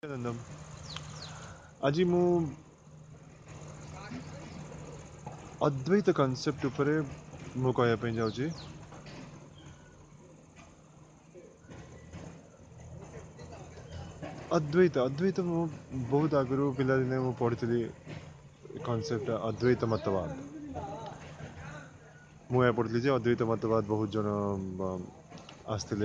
नंदम आज मु अद्वैत कॉन्सेप्ट उपरे मु कहया पे जाउची। अद्वैत अद्वैत मु बहुत आगु पिला दिने मु पढ़ी कॉन्सेप्ट अद्वैत मतवाद। मु या पढ़ी जे अद्वैत मतवाद बहुत जन आस्ते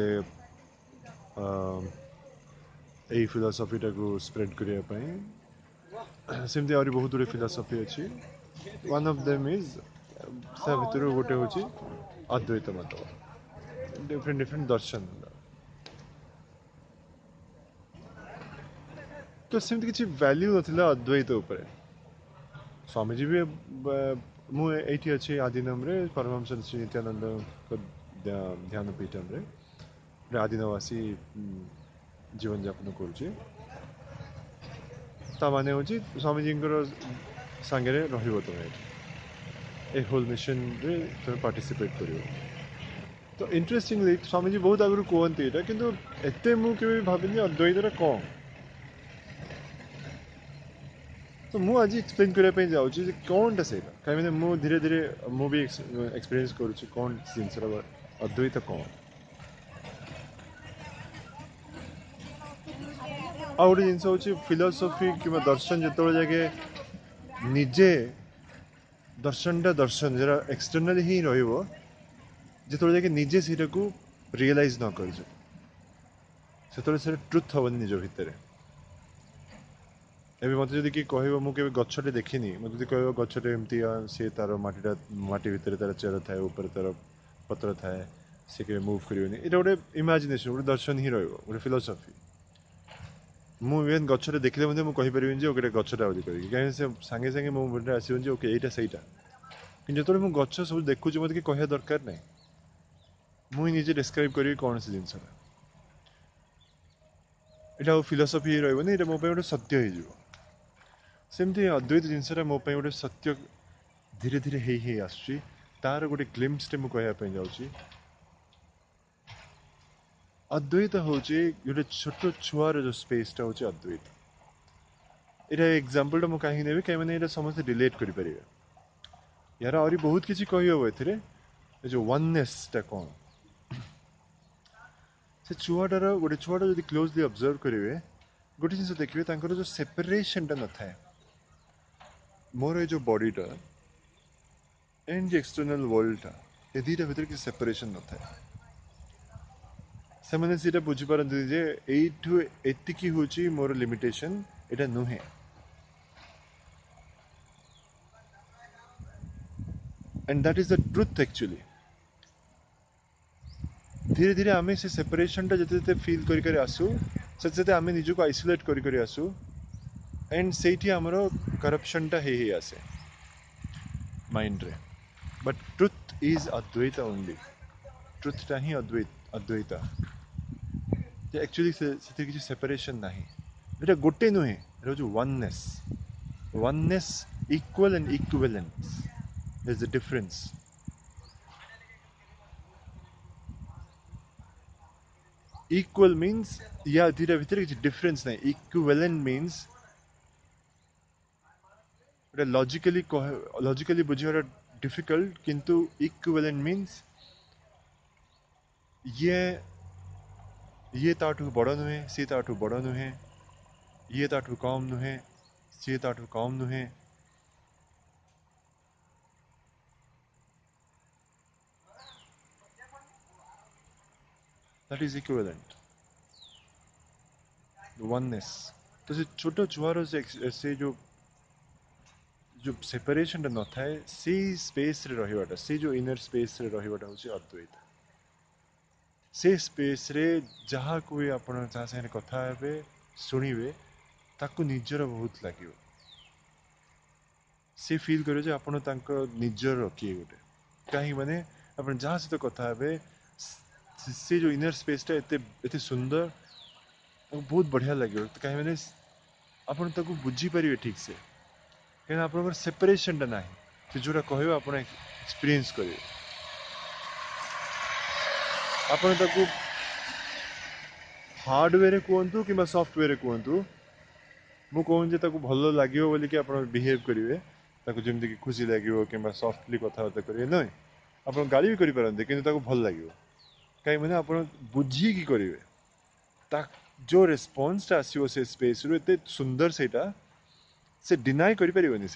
यही फिलोसफी टाको स्प्रेड करिया पई सेमती आरी बहुत गुड़े फिलोसफी अच्छी। वन ऑफ देम इज सा भितर गोटे होची अद्वैत मतवाद। डिफरेंट डिफरेंट दर्शन तो सेमती किसी वैल्यू नथिला अद्वैत उपरे। स्वामीजी भी मु एठी अच्छी आदिनम रे परमहंस श्री नित्यानंद को ध्यान पीठम रे आदिनवासी जीवन यापन करुचे। ता माने होची स्वामीजी सांगे रहिबो तमे ए होल मिशन रे तमे पार्टिसिपेट करियो। तो इंटरेस्टिंगली स्वामीजी बहुत आगु कहते एटा किंतु एते मु केबे भाबिनी अद्वैत रे कोन। तो मु आज एक्सप्लेन करने पे जाऊँ जे कौनटा से कहीं मु धीरे धीरे मु भी एक्सपीरियंस करुच्ची कौन जिनस अद्वैत कौन आ गोटे जिनस हूँ फिलोसफी कि दर्शन जो जाके निजे दर्शनटा दर्शन जरा एक्सटर्नाल ही जो जाके निजे सीटा को रियलाइज न कर ट्रुथ हेनी निज भितर। एवं मत जब किए कह मुझे गचटे देखनी मत कह गचटे एमती सी तार मटीटा मटी भितर तार चेर थाए ऊपर तार पत्र थाए सी के मुव कर गोटे इमाजिनेसन गोटे दर्शन ही रोटे फिलोसफी। मुझे गचटे देखले मुझे कहीपर गोटे गचटा बोली कहीं सांगे सांगे मो मुझे आसो ओके यहाँ से जो मुझे गच सब देखुँ मत कि कह दरकार ना मुझे निजे डिस्क्राइब करी कौन से जिनस यहाँ फिलोसफी रही ये मो गोटे सत्य हो सेमती अद्वैत जिनसा मोपाई गोटे सत्य धीरे धीरे ही आसुची तार गोटे ग्लिम्सटे मुझे कहवाई जाऊँगी। अद्वैत हूँ गोटे छोट छुआर जो स्पेसटा हूँ अद्वैत। यहाँ एग्जांपल मुझे कहीं नेबी कहीं मैंने समस्त रिलेट करें यार आहरी बहुत किसी कहीहब ए जो वननेसटा कौन से छुआटार गोटे छुआटा जो क्लोजली ऑब्जर्व करेंगे गोटे जिन देखिए जो सेपरेशनटा न था मोर ये जो बॉडीटा एंड जो एक्सटर्नल वर्ल्डटा ये दुईटा भितर किसी सेपरेशन न था से मैंने सीटा बुझीपारती जे एठू एतिकी होची मोर लिमिटेशन एटा नुहे। And that is the truth actually. धीरे धीरे आम से सेपरेशनटा जिते फिल कर आसू से आम निजक आइसोलेट कर आसू एंड से आमर करप्शनटा ही आसे माइंड रे। But truth is Advaita only. ट्रुथटा ही अद्वैत अद्वैत एक्चुअली से किसी सेपरेशन ना ये गोटे नुहे जो oneness oneness equal and equivalence is the difference. Equal means या दुईटा भितर किसी डिफरेंस ना इक्विवेलेंट मीन्स लॉजिकली बुझे डिफिकल्ट किंतु इक्विवेलेंट मीन्स ये ताठू बड़ नुहे सी ताठू बड़ नुहे ये ताठू कम नुहे सी ताठू कम नुहे। That is equivalent oneness. तो से छोट छुआर से जो जो सेपरेशन न थाए सी स्पेस रे रहिबाटा से जो इनर स्पेस रे रहिबाटा होची अद्वैत। से स्पेस रे जहाँ को भी आपण जहाँ से कथा हेबे सुनिबे ताकू निजर बहुत लागियो से फील करे जे आपण तांको निजर किए गोटे कहीं माने आपण जहाँ सहित कथा हेबे से जो इनर स्पेसटा एते एते सुंदर बहुत बढ़िया लगे कहीं मैंने आप बुझी पारे ठीक से कहीं आप सेपरेशनटा ना से जोटा कह आप एक्सपीरियंस करेंगे आप हार्डवेयर कहतु कि सॉफ्टवेयर कहतु मु कहूँ जे ताको भल लगे बोली कि आप बिहेव करेंगे ताको जमी कि खुशी लगे कि सफ्टली कथबार्ता करेंगे ना आप गाड़ी भी करेंगे कि भल लगे कहीं मैंने आप बुझिकी करेंगे जो रेस्पॉन्सटा आसो से स्पेस रू एत सुंदर से डिनाई करें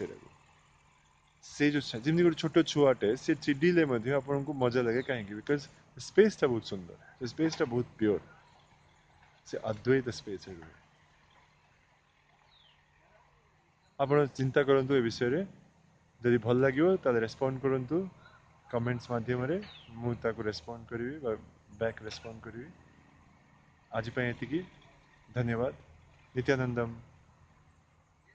से जो जमी गोटे छोट छुआटे से चिडिले आपको मजा लगे कहीं बिकज स्पेसटा बहुत सुंदर स्पेसटा बहुत प्योर से अद्वैत स्पेस है आप चिंता करूँ ए विषय जदि भल लगे रेस्पॉन्ड करूँ कमेंट्स मध्यम मुझे रेस्पॉन्ड करी बैक रेस्पॉन्ड करी आज ये धन्यवाद नित्यानंदम।